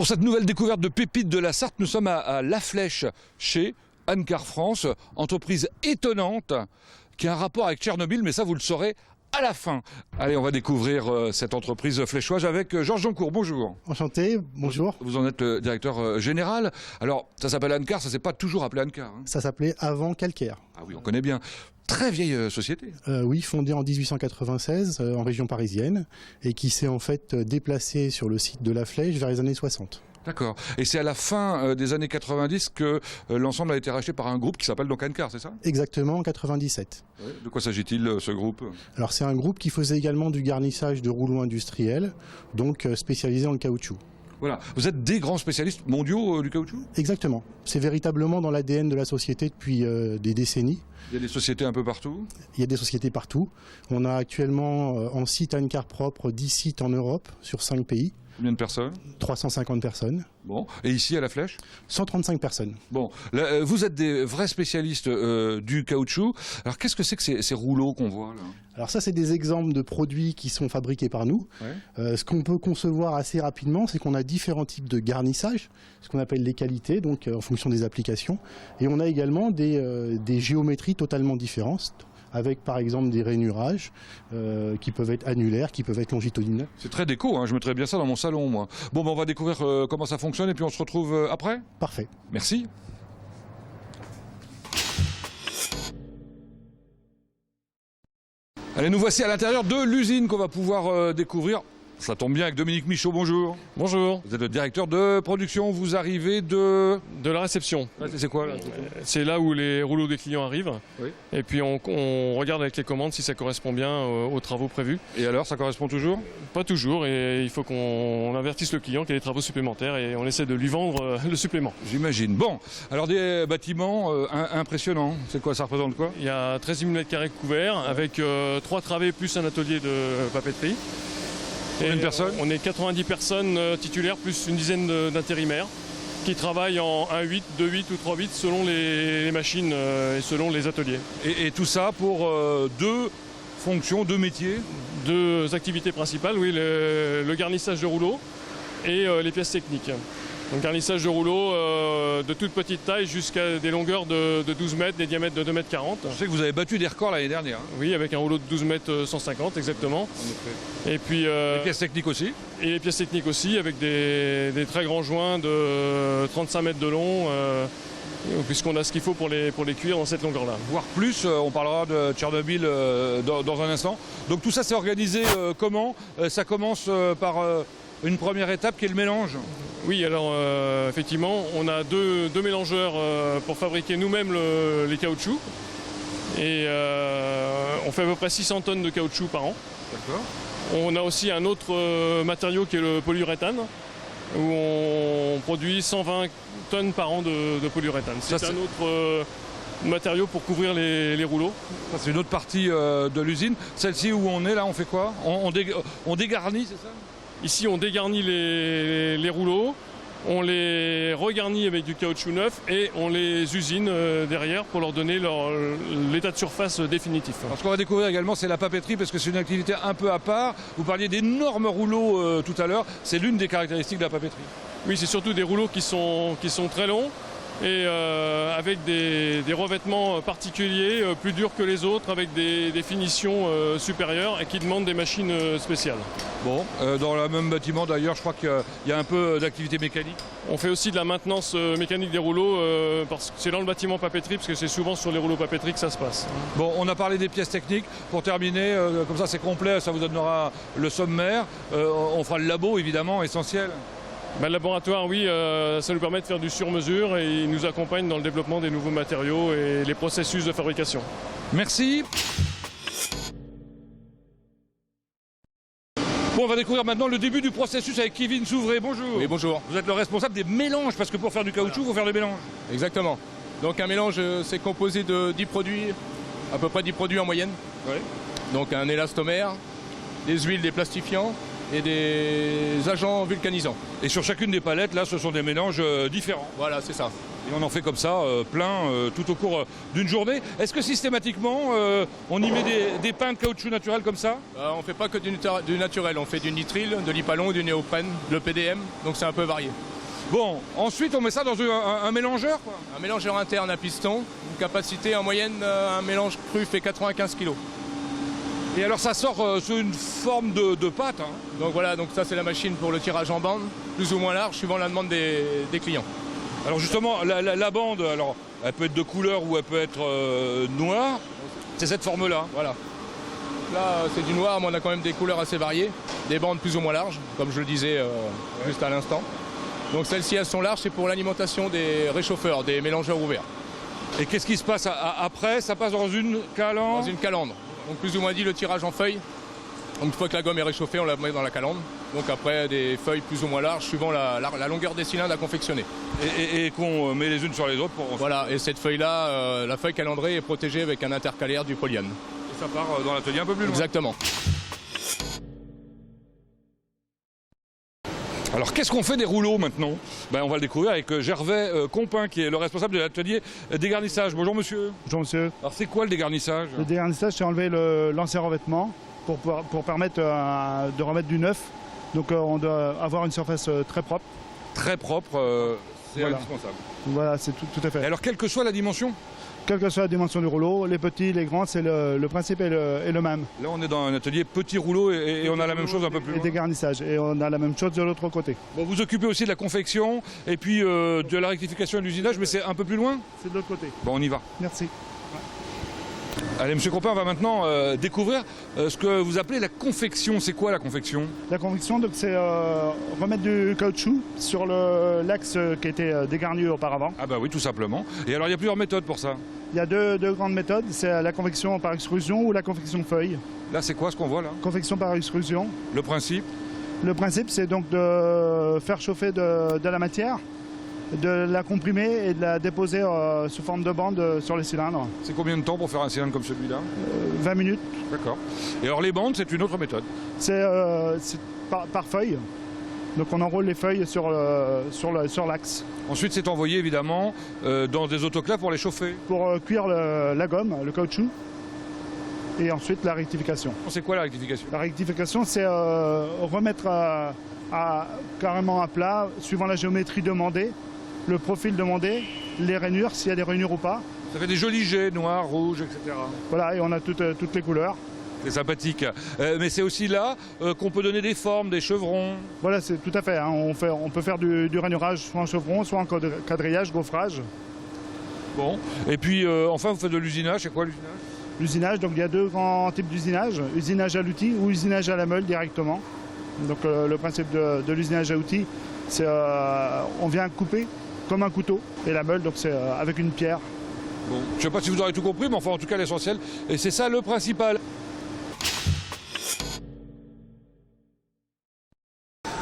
Pour cette nouvelle découverte de pépites de la Sarthe, nous sommes à La Flèche, chez Ancar France, entreprise étonnante qui a un rapport avec Tchernobyl, mais ça vous le saurez à la fin. Allez, on va découvrir cette entreprise fléchoise avec Georges Joncourt. Bonjour. Enchanté, bonjour. Vous en êtes le directeur général. Alors, ça s'appelle Ancar, ça ne s'est pas toujours appelé Ancar. Hein. Ça s'appelait avant Calcaire. Ah oui, on connaît bien. Très vieille société. Oui, fondée en 1896 en région parisienne et qui s'est en fait déplacée sur le site de La Flèche vers les années 60. D'accord. Et c'est à la fin des années 90 que l'ensemble a été racheté par un groupe qui s'appelle donc Ancar, c'est ça? Exactement, en 97. Oui. De quoi s'agit-il, ce groupe? Alors c'est un groupe qui faisait également du garnissage de rouleaux industriels, donc spécialisé dans le caoutchouc. Voilà. Vous êtes des grands spécialistes mondiaux du caoutchouc? Exactement. C'est véritablement dans l'ADN de la société depuis des décennies. Il y a des sociétés un peu partout? Il y a des sociétés partout. On a actuellement en site Ancar propre 10 sites en Europe sur 5 pays. Combien de personnes? 350 personnes. Bon. Et ici, à La Flèche? 135 personnes. Bon. Là, vous êtes des vrais spécialistes du caoutchouc. Alors, qu'est-ce que c'est que ces rouleaux qu'on voit là? Alors ça, c'est des exemples de produits qui sont fabriqués par nous. Ouais. Ce qu'on peut concevoir assez rapidement, c'est qu'on a différents types de garnissage, ce qu'on appelle les qualités, donc en fonction des applications. Et on a également des géométries totalement différentes, avec par exemple des rainurages qui peuvent être annulaires, qui peuvent être longitudinaux. C'est très déco, hein, je mettrais bien ça dans mon salon, moi. Bon, ben, on va découvrir comment ça fonctionne et puis on se retrouve après. Parfait. Merci. Allez, nous voici à l'intérieur de l'usine qu'on va pouvoir découvrir. Ça tombe bien avec Dominique Michaud, bonjour. Bonjour. Vous êtes le directeur de production, vous arrivez de la réception. C'est quoi là? C'est là où les rouleaux des clients arrivent. Oui. Et puis on regarde avec les commandes si ça correspond bien aux travaux prévus. Et alors, ça correspond toujours? Pas toujours, et il faut qu'on avertisse le client qu'il y a des travaux supplémentaires et on essaie de lui vendre le supplément. J'imagine. Bon, alors des bâtiments impressionnants. C'est quoi, ça représente quoi? Il y a 13 000 m² couverts avec 3 travées plus un atelier de papeterie. Combien de personnes? On est 90 personnes titulaires plus une dizaine d'intérimaires qui travaillent en 1-8, 2-8 ou 3-8 selon les machines et selon les ateliers. Et tout ça pour deux fonctions, deux métiers? Deux activités principales, oui, le garnissage de rouleaux et les pièces techniques. Donc garnissage de rouleaux de toute petite taille jusqu'à des longueurs de 12 mètres, des diamètres de 2,40 m. Je sais que vous avez battu des records l'année dernière. Hein. Oui, avec un rouleau de 12 mètres 150 exactement. En effet. Et puis les pièces techniques aussi? Et les pièces techniques aussi, avec des très grands joints de 35 mètres de long, puisqu'on a ce qu'il faut pour les cuire dans cette longueur-là. Voire plus, on parlera de Tchernobyl dans un instant. Donc tout ça c'est organisé comment? Ça commence par une première étape qui est le mélange. Oui, alors effectivement, on a deux mélangeurs pour fabriquer nous-mêmes les caoutchoucs. Et on fait à peu près 600 tonnes de caoutchouc par an. D'accord. On a aussi un autre matériau qui est le polyuréthane, où on produit 120 tonnes par an de polyuréthane. C'est un autre matériau pour couvrir les rouleaux. C'est une autre partie de l'usine. Celle-ci où on est là, on fait quoi? On dégarnit, c'est ça? Ici, on dégarnit les rouleaux, on les regarnit avec du caoutchouc neuf et on les usine derrière pour leur donner l'état de surface définitif. Alors, ce qu'on va découvrir également, c'est la papeterie, parce que c'est une activité un peu à part. Vous parliez d'énormes rouleaux tout à l'heure. C'est l'une des caractéristiques de la papeterie. Oui, c'est surtout des rouleaux qui sont très longs et avec des revêtements particuliers, plus durs que les autres, avec des finitions supérieures et qui demandent des machines spéciales. Bon, dans le même bâtiment d'ailleurs, je crois qu'il y a un peu d'activité mécanique. On fait aussi de la maintenance mécanique des rouleaux, parce que c'est dans le bâtiment papeterie, parce que c'est souvent sur les rouleaux papeterie que ça se passe. Bon, on a parlé des pièces techniques. Pour terminer, comme ça c'est complet, ça vous donnera le sommaire. On fera le labo évidemment, essentiel. Le laboratoire, oui, ça nous permet de faire du sur-mesure et il nous accompagne dans le développement des nouveaux matériaux et les processus de fabrication. Merci. Bon, on va découvrir maintenant le début du processus avec Kevin Souvray. Bonjour. Oui, bonjour. Vous êtes le responsable des mélanges, parce que pour faire du caoutchouc, il faut faire des mélanges. Exactement. Donc un mélange, c'est composé de 10 produits, à peu près 10 produits en moyenne. Oui. Donc un élastomère, des huiles, des plastifiants, et des agents vulcanisants. Et sur chacune des palettes, là, ce sont des mélanges différents. Voilà, c'est ça. Et on en fait comme ça, plein, tout au cours d'une journée. Est-ce que systématiquement, on y met des pains de caoutchouc naturel comme ça? On ne fait pas que du naturel, on fait du nitrile, de l'hypalon, du néoprène, le PDM, donc c'est un peu varié. Bon, ensuite on met ça dans un mélangeur, quoi. Un mélangeur interne à piston, une capacité en moyenne, un mélange cru fait 95 kg. Et alors ça sort sous une forme de pâte, hein. Donc voilà, donc ça c'est la machine pour le tirage en bande, plus ou moins large, suivant la demande des clients. Alors justement, la bande, alors, elle peut être de couleur ou elle peut être noire. C'est cette forme-là. Voilà. Là c'est du noir, mais on a quand même des couleurs assez variées, des bandes plus ou moins larges, comme je le disais juste à l'instant. Donc celles-ci, elles sont larges, c'est pour l'alimentation des réchauffeurs, des mélangeurs ouverts. Et qu'est-ce qui se passe après? Ça passe dans une calandre? Dans une calandre. Donc plus ou moins dit le tirage en feuilles. Donc, une fois que la gomme est réchauffée, on la met dans la calandre. Donc après des feuilles plus ou moins larges, suivant la longueur des cylindres à confectionner. Et qu'on met les unes sur les autres pour... Voilà, et cette feuille-là, la feuille calandrée est protégée avec un intercalaire du polyane. Et ça part dans l'atelier un peu plus loin. Exactement. Alors qu'est-ce qu'on fait des rouleaux maintenant? On va le découvrir avec Gervais Compin, qui est le responsable de l'atelier dégarnissage. Bonjour monsieur. Bonjour monsieur. Alors c'est quoi le dégarnissage? Le dégarnissage, c'est enlever l'ancien revêtement pour permettre de remettre du neuf. Donc on doit avoir une surface très propre. Très propre, c'est Voilà. indispensable. Voilà, c'est tout à fait. Et alors quelle que soit la dimension? Quelle que soit la dimension du rouleau, les petits, les grands, c'est le principe est le même. Là on est dans un atelier petit rouleau et on a la même chose un peu plus Et loin. dégarnissage. Et on a la même chose de l'autre côté. Bon, vous occupez aussi de la confection et puis de la rectification et de l'usinage, mais c'est un peu plus loin? C'est de l'autre côté. Bon, on y va. Merci. Allez, monsieur Compin, on va maintenant découvrir ce que vous appelez la confection. C'est quoi la confection? La convection, donc, c'est remettre du caoutchouc sur l'axe qui était dégarni auparavant. Ah bah oui, tout simplement. Et alors il y a plusieurs méthodes pour ça. Il y a deux grandes méthodes. C'est la convection par extrusion ou la convection feuille. Là, c'est quoi ce qu'on voit là? Convection par extrusion. Le principe? Le principe, c'est donc de faire chauffer de la matière, de la comprimer et de la déposer sous forme de bande sur les cylindres. C'est combien de temps pour faire un cylindre comme celui-là? 20 minutes. D'accord. Et alors les bandes, c'est une autre méthode. C'est par feuille. Donc on enroule les feuilles sur l'axe Ensuite, c'est envoyé évidemment dans des autoclaves pour les chauffer. pour cuire la gomme, le caoutchouc. Et ensuite la rectification. C'est quoi la rectification? La rectification, c'est remettre carrément à plat, suivant la géométrie demandée, le profil demandé, les rainures, s'il y a des rainures ou pas. Ça fait des jolis jets, noirs, rouges, etc. Voilà, et on a toutes les couleurs. C'est sympathique. Mais c'est aussi là qu'on peut donner des formes, des chevrons. Voilà, c'est tout à fait. Hein. On peut faire du rainurage soit en chevron, soit en quadrillage, gaufrage. Bon. Et puis enfin, vous faites de l'usinage. C'est quoi l'usinage? L'usinage, donc il y a deux grands types d'usinage. Usinage à l'outil ou usinage à la meule directement. Donc le principe de l'usinage à outil, c'est on vient couper comme un couteau. Et la meule, donc c'est avec une pierre. Bon. Je ne sais pas si vous aurez tout compris, mais enfin en tout cas l'essentiel. Et c'est ça le principal.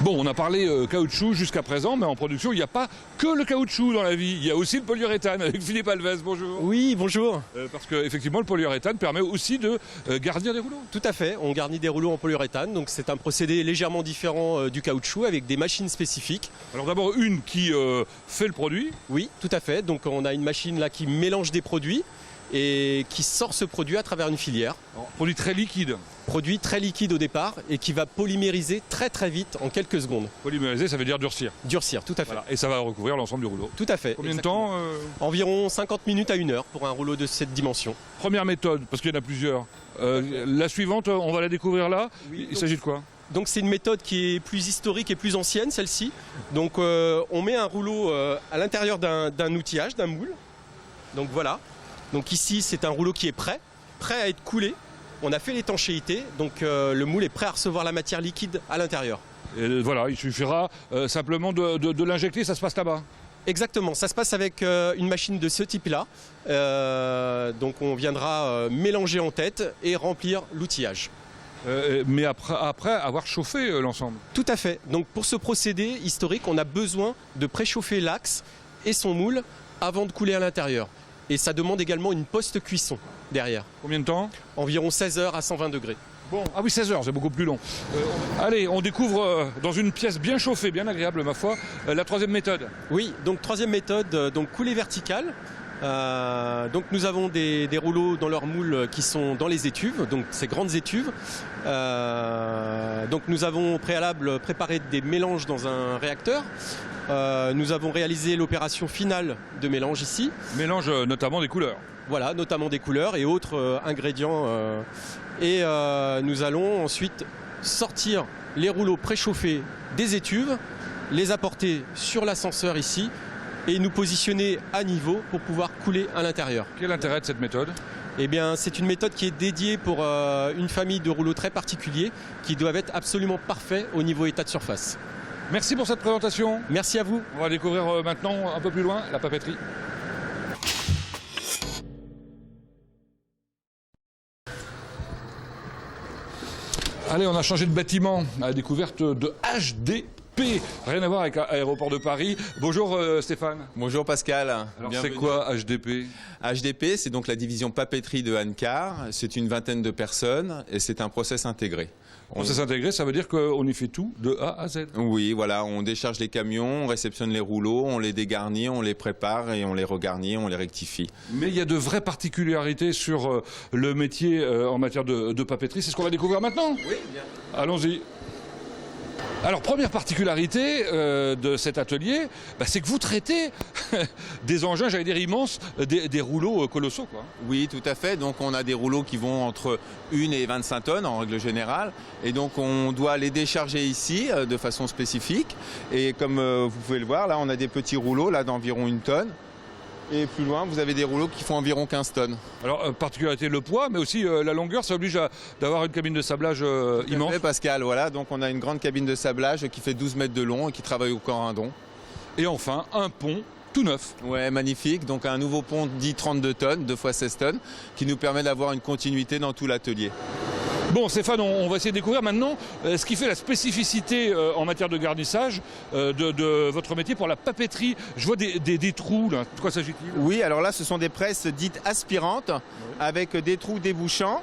Bon, on a parlé caoutchouc jusqu'à présent, mais en production, il n'y a pas que le caoutchouc dans la vie. Il y a aussi le polyuréthane avec Philippe Alves. Bonjour. Oui, bonjour. Parce qu'effectivement, le polyuréthane permet aussi de garnir des rouleaux. Tout à fait, on garnit des rouleaux en polyuréthane, donc c'est un procédé légèrement différent du caoutchouc avec des machines spécifiques. Alors d'abord, une qui fait le produit. Oui, tout à fait, donc on a une machine là qui mélange des produits et qui sort ce produit à travers une filière. Alors, produit très liquide. Produit très liquide au départ et qui va polymériser très très vite en quelques secondes. Polymériser, ça veut dire durcir. Durcir, tout à fait. Voilà. Et ça va recouvrir l'ensemble du rouleau. Tout à fait. Combien exactement. de temps Environ 50 minutes à 1 heure pour un rouleau de cette dimension. Première méthode, parce qu'il y en a plusieurs. La suivante, on va la découvrir là. Oui, Il s'agit de quoi? Donc c'est une méthode qui est plus historique et plus ancienne, celle-ci. Donc on met un rouleau à l'intérieur d'un outillage, d'un moule. Donc voilà. Donc ici c'est un rouleau qui est prêt à être coulé. On a fait l'étanchéité, donc le moule est prêt à recevoir la matière liquide à l'intérieur. Et voilà, il suffira simplement de l'injecter, ça se passe là-bas. Exactement, ça se passe avec une machine de ce type-là. Donc on viendra mélanger en tête et remplir l'outillage. Mais après avoir chauffé l'ensemble. Tout à fait. Donc pour ce procédé historique, on a besoin de préchauffer l'axe et son moule avant de couler à l'intérieur. Et ça demande également une post-cuisson derrière. Combien de temps? Environ 16 heures à 120 degrés. Bon, ah oui, 16 heures, c'est beaucoup plus long. Allez, on découvre dans une pièce bien chauffée, bien agréable ma foi, la troisième méthode. Oui, donc troisième méthode, donc coulée verticale. Donc nous avons des rouleaux dans leur moule qui sont dans les étuves, donc ces grandes étuves. Donc nous avons au préalable préparé des mélanges dans un réacteur. Nous avons réalisé l'opération finale de mélange ici. Mélange notamment des couleurs. Voilà, notamment des couleurs et autres ingrédients. Et nous allons ensuite sortir les rouleaux préchauffés des étuves, les apporter sur l'ascenseur ici et nous positionner à niveau pour pouvoir couler à l'intérieur. Quel est l'intérêt de cette méthode ? Eh bien, c'est une méthode qui est dédiée pour une famille de rouleaux très particuliers qui doivent être absolument parfaits au niveau état de surface. Merci pour cette présentation. Merci à vous. On va découvrir maintenant, un peu plus loin, la papeterie. Allez, on a changé de bâtiment à la découverte de HDP. Rien à voir avec Aéroport de Paris. Bonjour Stéphane. Bonjour Pascal. Alors c'est quoi HDP ? HDP, c'est donc la division papeterie de Ancar. C'est une vingtaine de personnes et c'est un process intégré. Process intégré, ça veut dire qu'on y fait tout de A à Z. Oui, voilà, on décharge les camions, on réceptionne les rouleaux, on les dégarnit, on les prépare et on les regarnit, on les rectifie. Mais il y a de vraies particularités sur le métier en matière de papeterie. C'est ce qu'on va découvrir maintenant ? Oui, bien. Allons-y. Alors, première particularité de cet atelier, c'est que vous traitez des engins, j'allais dire immenses, des rouleaux colossaux, quoi. Oui, tout à fait. Donc on a des rouleaux qui vont entre 1 et 25 tonnes en règle générale. Et donc on doit les décharger ici de façon spécifique. Et comme vous pouvez le voir, là on a des petits rouleaux là d'environ 1 tonne. Et plus loin, vous avez des rouleaux qui font environ 15 tonnes. Alors, particularité, le poids, mais aussi la longueur, ça oblige d'avoir une cabine de sablage immense. Fait, Pascal, voilà. Donc on a une grande cabine de sablage qui fait 12 mètres de long et qui travaille au corindon. Et enfin, un pont tout neuf. Ouais, magnifique. Donc un nouveau pont dit 32 tonnes, 2 fois 16 tonnes, qui nous permet d'avoir une continuité dans tout l'atelier. Bon Stéphane, on va essayer de découvrir maintenant ce qui fait la spécificité en matière de garnissage de votre métier pour la papeterie. Je vois des trous là, de quoi s'agit-il ? Oui, alors là ce sont des presses dites aspirantes avec des trous débouchants.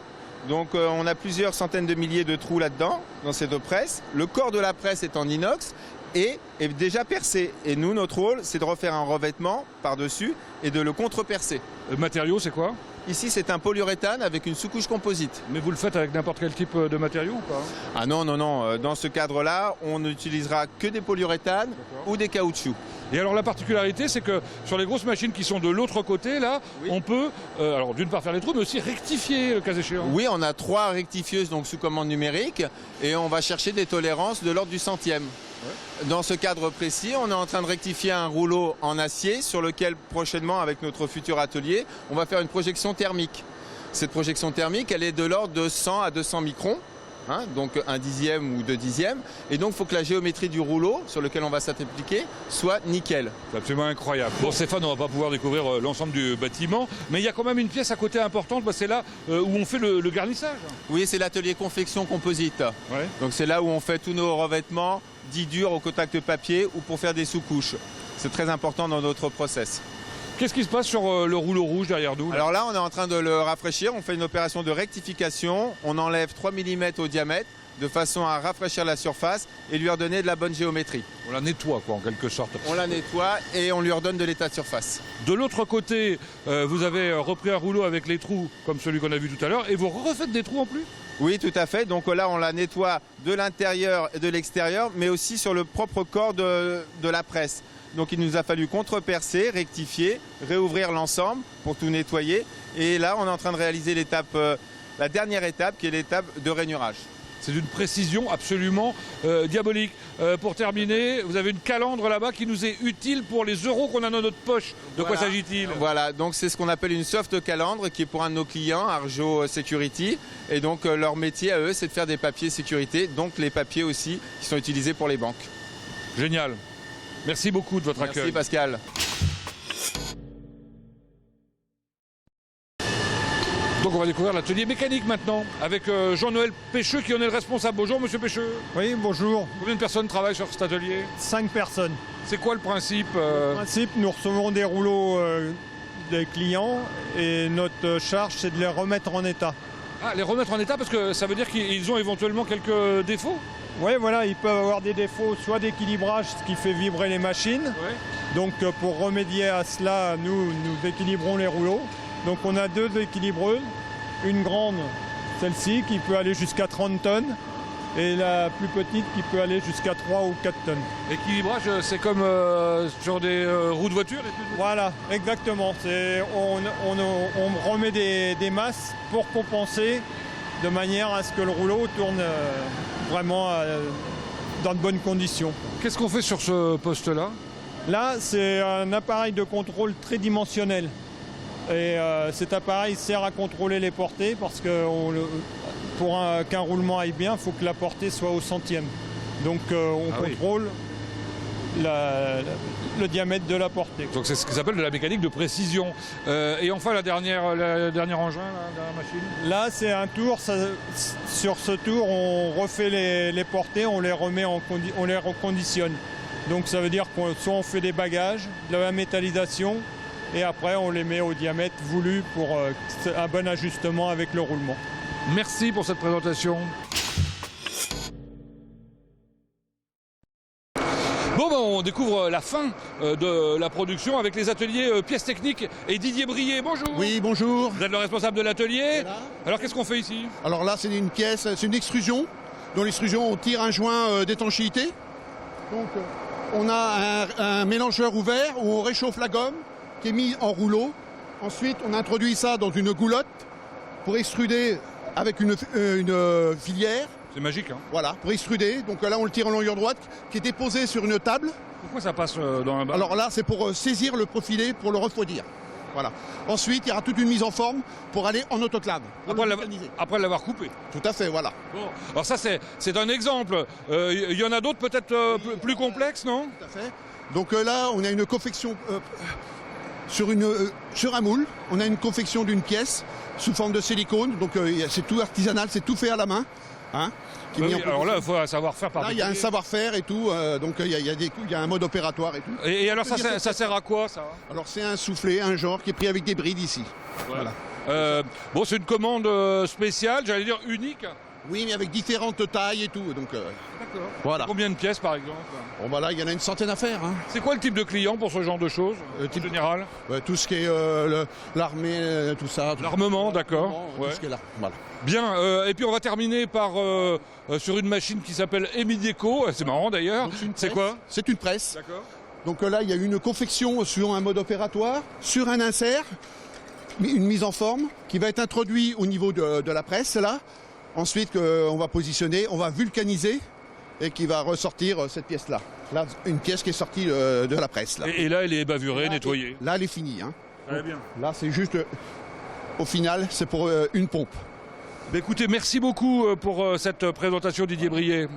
Donc on a plusieurs centaines de milliers de trous là-dedans, dans ces deux presses. Le corps de la presse est en inox et est déjà percé. Et nous, notre rôle, c'est de refaire un revêtement par-dessus et de le contre-percer. Le matériau, c'est quoi ? Ici, c'est un polyuréthane avec une sous-couche composite. Mais vous le faites avec n'importe quel type de matériau ou pas ? Ah non, non, non. Dans ce cadre-là, on n'utilisera que des polyuréthanes ou des caoutchoucs. Et alors la particularité, c'est que sur les grosses machines qui sont de l'autre côté, là, oui, on peut, alors d'une part faire les trous, mais aussi rectifier le cas échéant. Oui, on a 3 rectifieuses donc sous commande numérique et on va chercher des tolérances de l'ordre du centième. Ouais. Dans ce cadre précis, on est en train de rectifier un rouleau en acier sur lequel prochainement, avec notre futur atelier, on va faire une projection thermique. Cette projection thermique, elle est de l'ordre de 100 à 200 microns. Donc 1/10 ou 2/10. Et donc il faut que la géométrie du rouleau sur lequel on va s'appliquer soit nickel. C'est absolument incroyable. Bon Stéphane, on ne va pas pouvoir découvrir l'ensemble du bâtiment, mais il y a quand même une pièce à côté importante, c'est là où on fait le garnissage. Oui, c'est l'atelier confection composite. Ouais. Donc c'est là où on fait tous nos revêtements dits durs au contact papier ou pour faire des sous-couches. C'est très important dans notre process. Qu'est-ce qui se passe sur le rouleau rouge derrière nous là ? Alors là, on est en train de le rafraîchir. On fait une opération de rectification. On enlève 3 mm au diamètre de façon à rafraîchir la surface et lui redonner de la bonne géométrie. On la nettoie, quoi, en quelque sorte. On la nettoie et on lui redonne de l'état de surface. De l'autre côté, vous avez repris un rouleau avec les trous comme celui qu'on a vu tout à l'heure et vous refaites des trous en plus ? Oui, tout à fait. Donc là, on la nettoie de l'intérieur et de l'extérieur, mais aussi sur le propre corps de la presse. Donc il nous a fallu contre-percer, rectifier, réouvrir l'ensemble pour tout nettoyer. Et là, on est en train de réaliser l'étape, la dernière étape qui est l'étape de rainurage. C'est d'une précision absolument diabolique. Pour terminer, vous avez une calandre là-bas qui nous est utile pour les euros qu'on a dans notre poche. De quoi s'agit-il ? Voilà, donc c'est ce qu'on appelle une soft calandre qui est pour un de nos clients, Arjo Security. Et donc leur métier à eux, c'est de faire des papiers sécurité, donc les papiers aussi qui sont utilisés pour les banques. Génial. Merci beaucoup de votre accueil. Merci Pascal. Donc on va découvrir l'atelier mécanique maintenant avec Jean-Noël Pêcheux qui en est le responsable. Bonjour Monsieur Pêcheux. Oui, bonjour. Combien de personnes travaillent sur cet atelier ? 5 personnes. C'est quoi le principe Le principe, nous recevons des rouleaux des clients et notre charge c'est de les remettre en état. Ah, les remettre en état parce que ça veut dire qu'ils ont éventuellement quelques défauts? Oui, voilà, ils peuvent avoir des défauts, soit d'équilibrage, ce qui fait vibrer les machines. Donc pour remédier à cela, nous équilibrons les rouleaux. Donc on a 2 équilibreuses, une grande, celle-ci, qui peut aller jusqu'à 30 tonnes, et la plus petite qui peut aller jusqu'à 3 ou 4 tonnes. L'équilibrage, c'est comme sur des roues de voiture? Voilà, exactement. On remet des masses pour compenser de manière à ce que le rouleau tourne vraiment dans de bonnes conditions. Qu'est-ce qu'on fait sur ce poste-là? Là, c'est un appareil de contrôle tridimensionnel. Et cet appareil sert à contrôler les portées parce que pour qu'un roulement aille bien, il faut que la portée soit au centième. Donc on contrôle le diamètre de la portée. Donc c'est ce qui s'appelle de la mécanique de précision. Et enfin la dernière engin, la dernière machine? Là c'est un tour, sur ce tour on refait les portées, on les remet on les reconditionne. Donc ça veut dire qu'on soit on fait des bagages, de la métallisation, et après on les met au diamètre voulu pour un bon ajustement avec le roulement. Merci pour cette présentation. Bon, ben, on découvre la fin de la production avec les ateliers pièces techniques et Didier Brier. Bonjour. Oui, bonjour. Vous êtes le responsable de l'atelier. Voilà. Alors qu'est-ce qu'on fait ici? Alors là, c'est une pièce, c'est une extrusion. Dans l'extrusion, on tire un joint d'étanchéité. Donc, on a un mélangeur ouvert où on réchauffe la gomme qui est mise en rouleau. Ensuite, on introduit ça dans une goulotte pour extruder avec une filière. C'est magique, hein? Voilà, pour extruder. Donc là, on le tire en longueur droite, qui est déposé sur une table. Pourquoi ça passe dans un bar? Alors là, c'est pour saisir le profilé, pour le refroidir. Voilà. Ensuite, il y aura toute une mise en forme pour aller en autoclave. Après l'avoir coupé. Tout à fait, voilà. Bon. Alors ça, c'est un exemple. Il y en a d'autres peut-être plus complexes, non? Tout à fait. Donc là, on a une confection sur un moule. On a une confection d'une pièce sous forme de silicone. Donc c'est tout artisanal, c'est tout fait à la main. Hein, alors là, il faut un savoir-faire particulier. Là, il y a un savoir-faire et tout. Donc il y a un mode opératoire et tout. Et alors ça sert à quoi, ça? Alors c'est un soufflet, un genre qui est pris avec des brides ici. Voilà. Bon, c'est une commande spéciale, j'allais dire unique. Oui, mais avec différentes tailles et tout. Donc, d'accord. Voilà. Combien de pièces, par exemple? Bon, bah là, il y en a une centaine à faire. Hein. C'est quoi le type de client pour ce genre de choses, type général? Tout ce qui est l'armée, tout ça. L'armement, d'accord. Tout ce qui est là. Voilà. Bien, et puis on va terminer par sur une machine qui s'appelle Emideco. C'est marrant d'ailleurs. C'est quoi? C'est une presse. D'accord. Donc là, il y a une confection sur un mode opératoire, sur un insert, une mise en forme qui va être introduite au niveau de la presse, là. Ensuite, on va positionner, on va vulcaniser et qui va ressortir cette pièce-là. Là, une pièce qui est sortie de la presse. Là. Et là, elle est bavurée, nettoyée. Là, elle est finie. Hein. Très bien. Là, c'est juste, au final, c'est pour une pompe. Bah, écoutez, merci beaucoup pour cette présentation, Didier Brier.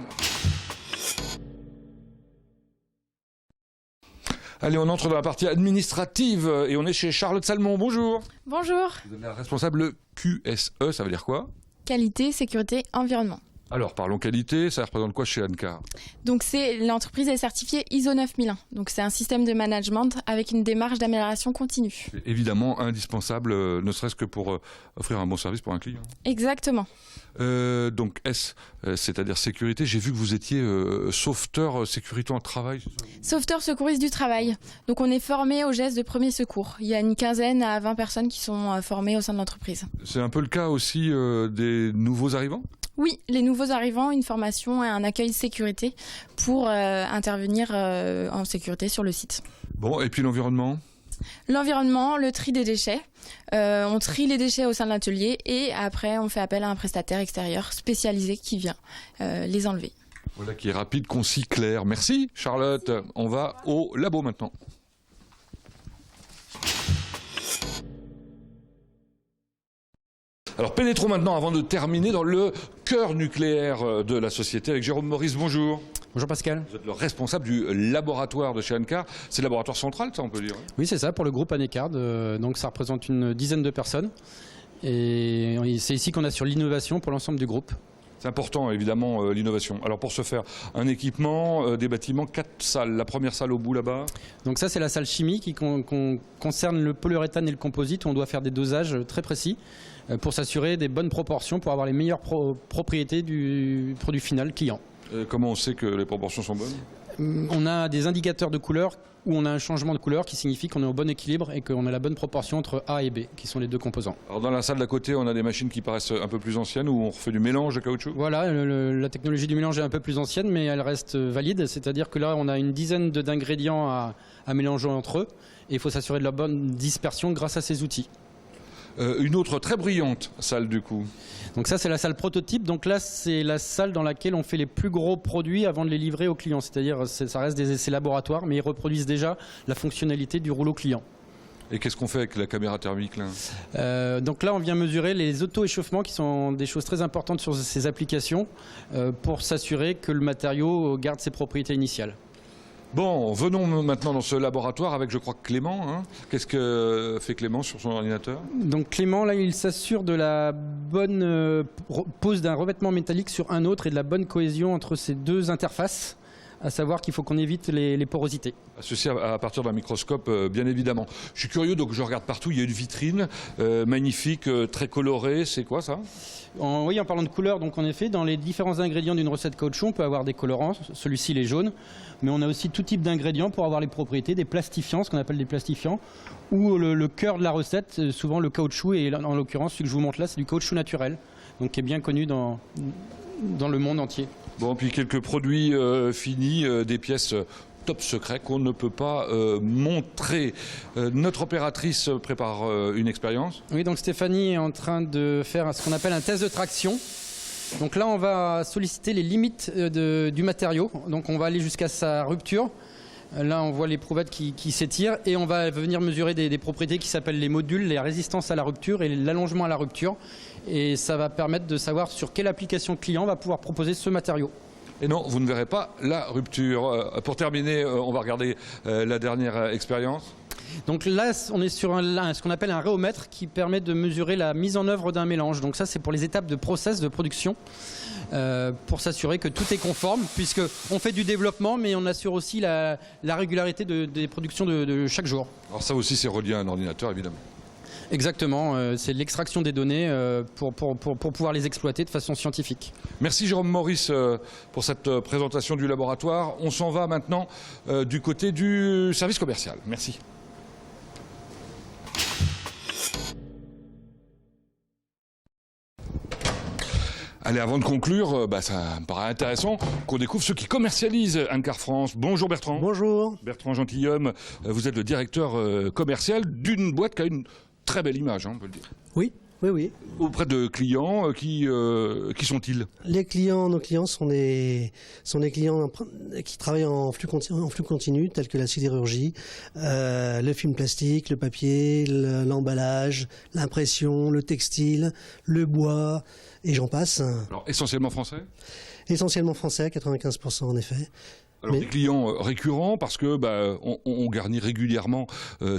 Allez, on entre dans la partie administrative et on est chez Charlotte Salmon. Bonjour. Bonjour. Vous êtes la responsable QSE, ça veut dire quoi? Qualité, sécurité, environnement. Alors, parlons qualité, ça représente quoi chez Ancar? Donc, l'entreprise est certifiée ISO 9001. Donc, c'est un système de management avec une démarche d'amélioration continue. C'est évidemment indispensable, ne serait-ce que pour offrir un bon service pour un client. Exactement. Donc, c'est-à-dire sécurité. J'ai vu que vous étiez sauveteur sécurité en travail. Sauveteur secouriste du travail. Donc, on est formé aux gestes de premier secours. Il y a une quinzaine à 20 personnes qui sont formées au sein de l'entreprise. C'est un peu le cas aussi des nouveaux arrivants? Oui, les nouveaux arrivants, une formation et un accueil sécurité pour intervenir en sécurité sur le site. Bon, et puis l'environnement? L'environnement, le tri des déchets. On trie les déchets au sein de l'atelier et après on fait appel à un prestataire extérieur spécialisé qui vient les enlever. Voilà qui est rapide, concis, clair. Merci Charlotte. Merci. On va au labo maintenant. Alors pénétrons maintenant, avant de terminer, dans le cœur nucléaire de la société avec Jérôme Maurice. Bonjour. Bonjour Pascal. Vous êtes le responsable du laboratoire de chez Ancar. C'est le laboratoire central, ça on peut dire? Oui, c'est ça, pour le groupe Anecard. Donc ça représente une dizaine de personnes. Et c'est ici qu'on assure l'innovation pour l'ensemble du groupe. C'est important, évidemment, l'innovation. Alors pour ce faire, un équipement, des bâtiments, 4 salles. La première salle au bout là-bas. Donc ça, c'est la salle chimie qui concerne le polyuréthane et le composite, où on doit faire des dosages très précis pour s'assurer des bonnes proportions, pour avoir les meilleures propriétés du produit final client. Comment on sait que les proportions sont bonnes ? On a des indicateurs de couleur où on a un changement de couleur qui signifie qu'on est au bon équilibre et qu'on a la bonne proportion entre A et B, qui sont les deux composants. Alors dans la salle d'à côté, on a des machines qui paraissent un peu plus anciennes, où on refait du mélange de caoutchouc. Voilà, la technologie du mélange est un peu plus ancienne, mais elle reste valide. C'est-à-dire que là, on a une dizaine d'ingrédients à mélanger entre eux. Et il faut s'assurer de la bonne dispersion grâce à ces outils. Une autre très brillante salle du coup. Donc ça, c'est la salle prototype. Donc là, c'est la salle dans laquelle on fait les plus gros produits avant de les livrer aux clients. C'est-à-dire, ça reste des essais laboratoires, mais ils reproduisent déjà la fonctionnalité du rouleau client. Et qu'est-ce qu'on fait avec la caméra thermique là ? Donc là, on vient mesurer les auto-échauffements qui sont des choses très importantes sur ces applications pour s'assurer que le matériau garde ses propriétés initiales. Bon, venons maintenant dans ce laboratoire avec, je crois, Clément. Hein. Qu'est-ce que fait Clément sur son ordinateur ? Donc Clément, là, il s'assure de la bonne pose d'un revêtement métallique sur un autre et de la bonne cohésion entre ces deux interfaces, à savoir qu'il faut qu'on évite les porosités. Ceci à partir d'un microscope, bien évidemment. Je suis curieux, donc je regarde partout, il y a une vitrine magnifique, très colorée. C'est quoi ça ? Oui, en parlant de couleurs, donc en effet, dans les différents ingrédients d'une recette caoutchouc, on peut avoir des colorants. Celui-ci, il est jaune. Mais on a aussi tout type d'ingrédients pour avoir les propriétés, des plastifiants, ce qu'on appelle des plastifiants, ou le cœur de la recette, souvent le caoutchouc, et en l'occurrence, celui que je vous montre là, c'est du caoutchouc naturel, donc qui est bien connu dans le monde entier. Bon, puis quelques produits finis, des pièces top secret qu'on ne peut pas montrer. Notre opératrice prépare une expérience. Oui, donc Stéphanie est en train de faire ce qu'on appelle un test de traction. Donc là, on va solliciter les limites du matériau. Donc on va aller jusqu'à sa rupture. Là, on voit l'éprouvettes qui s'étirent et on va venir mesurer des propriétés qui s'appellent les modules, les résistances à la rupture et l'allongement à la rupture. Et ça va permettre de savoir sur quelle application client on va pouvoir proposer ce matériau. Et non, vous ne verrez pas la rupture. Pour terminer, on va regarder la dernière expérience. Donc là, on est sur ce qu'on appelle un réomètre qui permet de mesurer la mise en œuvre d'un mélange. Donc ça, c'est pour les étapes de process de production, pour s'assurer que tout est conforme, puisqu'on fait du développement, mais on assure aussi la régularité des productions de chaque jour. Alors ça aussi, c'est relié à un ordinateur, évidemment. Exactement, c'est l'extraction des données pour pouvoir les exploiter de façon scientifique. Merci Jérôme Maurice pour cette présentation du laboratoire. On s'en va maintenant du côté du service commercial. Merci. Allez, avant de conclure, ça me paraît intéressant qu'on découvre ceux qui commercialisent Ancar France. Bonjour Bertrand. Bonjour. Bertrand Gentilhomme, vous êtes le directeur commercial d'une boîte qui a une très belle image, hein, on peut le dire. Oui, oui, oui. Auprès de clients, qui sont-ils ? Nos clients sont des clients qui travaillent en flux continu, tels que la sidérurgie, le film plastique, le papier, l'emballage, l'impression, le textile, le bois, et j'en passe. Alors, essentiellement français ? Essentiellement français, à 95% en effet. Alors des clients récurrents parce que on garnit régulièrement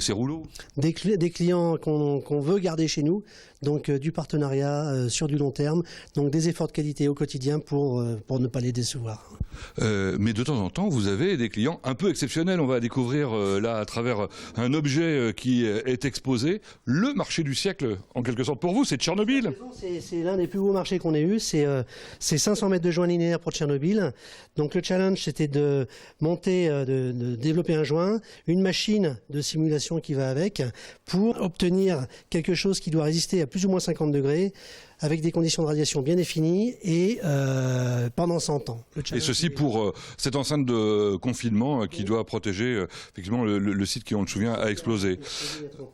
ces rouleaux. Des clients qu'on veut garder chez nous, donc du partenariat sur du long terme, donc des efforts de qualité au quotidien pour ne pas les décevoir. Mais de temps en temps, vous avez des clients un peu exceptionnels. On va découvrir là à travers un objet qui est exposé, le marché du siècle en quelque sorte pour vous, c'est Tchernobyl. C'est l'un des plus beaux marchés qu'on ait eu, c'est 500 mètres de joint linéaire pour Tchernobyl. Donc le challenge c'était de monter, de développer un joint, une machine de simulation qui va avec, pour obtenir quelque chose qui doit résister à plus ou moins 50 degrés, avec des conditions de radiation bien définies et pendant 100 ans. Et ceci pour cette enceinte de confinement qui doit protéger effectivement le site qui, on le souvient, a explosé.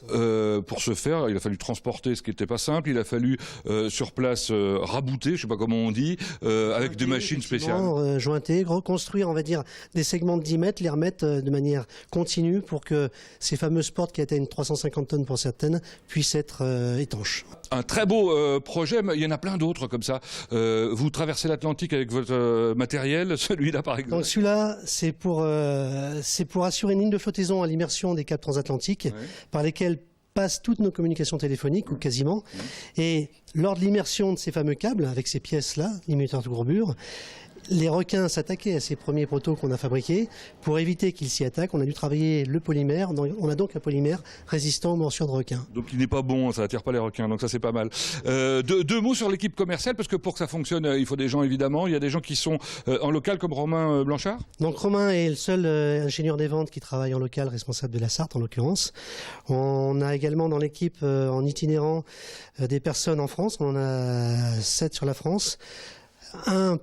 Pour ce faire, il a fallu transporter ce qui n'était pas simple, il a fallu sur place rabouter, je ne sais pas comment on dit, avec des machines spéciales. Jointer, reconstruire, on va dire, des segments de 10 mètres, les remettre de manière continue pour que ces fameuses portes qui atteignent 350 tonnes pour certaines puissent être étanches. Un très beau projet, mais il y en a plein d'autres comme ça. Vous traversez l'Atlantique avec votre matériel, celui-là par exemple. Donc celui-là, c'est pour assurer une ligne de flottaison à l'immersion des câbles transatlantiques, par lesquels passent toutes nos communications téléphoniques, ou quasiment. Et lors de l'immersion de ces fameux câbles, avec ces pièces-là, limiteurs de courbure, les requins s'attaquaient à ces premiers protos qu'on a fabriqués. Pour éviter qu'ils s'y attaquent, on a dû travailler le polymère. On a donc un polymère résistant aux morsures de requins. Donc il n'est pas bon, ça attire pas les requins, donc ça c'est pas mal. Deux mots sur l'équipe commerciale, parce que pour que ça fonctionne, il faut des gens évidemment. Il y a des gens qui sont en local comme Romain Blanchard. Donc Romain est le seul ingénieur des ventes qui travaille en local, responsable de la Sarthe en l'occurrence. On a également dans l'équipe en itinérant des personnes en France. On en a 7 sur la France.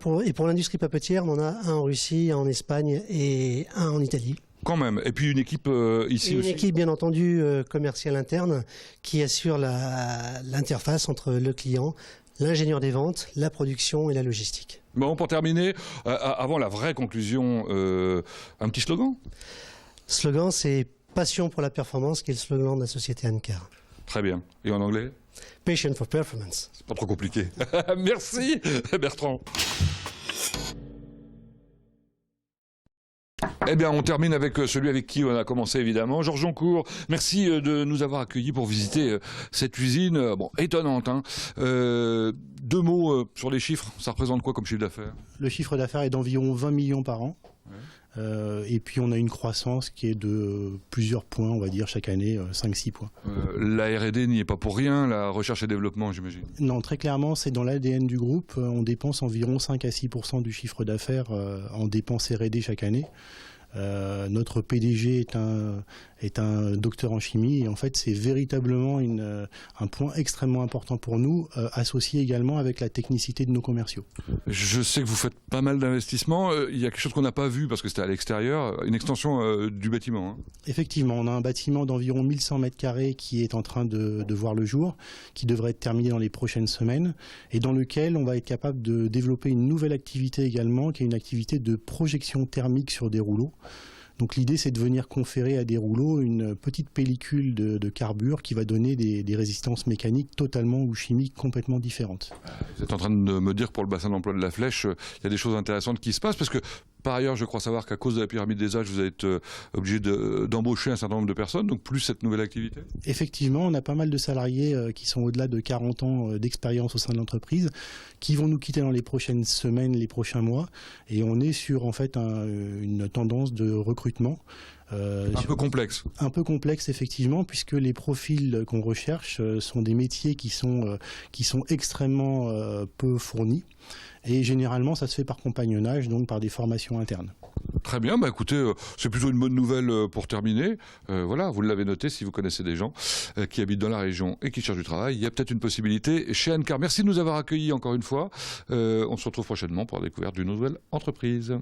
Pour l'industrie papetière, on en a un en Russie, un en Espagne et un en Italie. Quand même. Et puis une équipe ici aussi. Une équipe bien entendu commerciale interne qui assure l'interface entre le client, l'ingénieur des ventes, la production et la logistique. Bon, pour terminer, avant la vraie conclusion, un petit slogan. Slogan, c'est Passion pour la performance, qui est le slogan de la société Ancar. Très bien. Et en anglais? Passion for performance. C'est pas trop compliqué. Merci Bertrand. Eh bien, on termine avec celui avec qui on a commencé évidemment, Georges Joncourt. Merci de nous avoir accueillis pour visiter cette usine, étonnante. Hein. 2 mots sur les chiffres, ça représente quoi comme chiffre d'affaires? Le chiffre d'affaires est d'environ 20 millions par an. Ouais. Et puis on a une croissance qui est de plusieurs points, on va dire chaque année, 5-6 points. La R&D n'y est pas pour rien, la recherche et développement j'imagine? Non, très clairement c'est dans l'ADN du groupe, on dépense environ 5 à 6% du chiffre d'affaires en dépenses R&D chaque année. Notre PDG est un docteur en chimie et en fait c'est véritablement un point extrêmement important pour nous, associé également avec la technicité de nos commerciaux. Je sais que vous faites pas mal d'investissements, il y a quelque chose qu'on n'a pas vu parce que c'était à l'extérieur, une extension du bâtiment. Hein. Effectivement, on a un bâtiment d'environ 1100 mètres carrés qui est en train de voir le jour, qui devrait être terminé dans les prochaines semaines et dans lequel on va être capable de développer une nouvelle activité également, qui est une activité de projection thermique sur des rouleaux. Donc l'idée c'est de venir conférer à des rouleaux une petite pellicule de carbure qui va donner des résistances mécaniques totalement ou chimiques complètement différentes. Vous êtes en train de me dire que pour le bassin d'emploi de la Flèche, il y a des choses intéressantes qui se passent parce que par ailleurs je crois savoir qu'à cause de la pyramide des âges vous êtes obligé d'embaucher un certain nombre de personnes, donc plus cette nouvelle activité? Effectivement, on a pas mal de salariés qui sont au-delà de 40 ans d'expérience au sein de l'entreprise qui vont nous quitter dans les prochaines semaines, les prochains mois et on est sur en fait une tendance de recrutement. Un peu complexe. Un peu complexe effectivement, puisque les profils qu'on recherche sont des métiers qui sont extrêmement peu fournis. Et généralement, ça se fait par compagnonnage, donc par des formations internes. Très bien, bah écoutez, c'est plutôt une bonne nouvelle pour terminer. Voilà, vous l'avez noté, si vous connaissez des gens qui habitent dans la région et qui cherchent du travail, il y a peut-être une possibilité chez Ancar. Merci de nous avoir accueillis encore une fois. On se retrouve prochainement pour la découverte d'une nouvelle entreprise.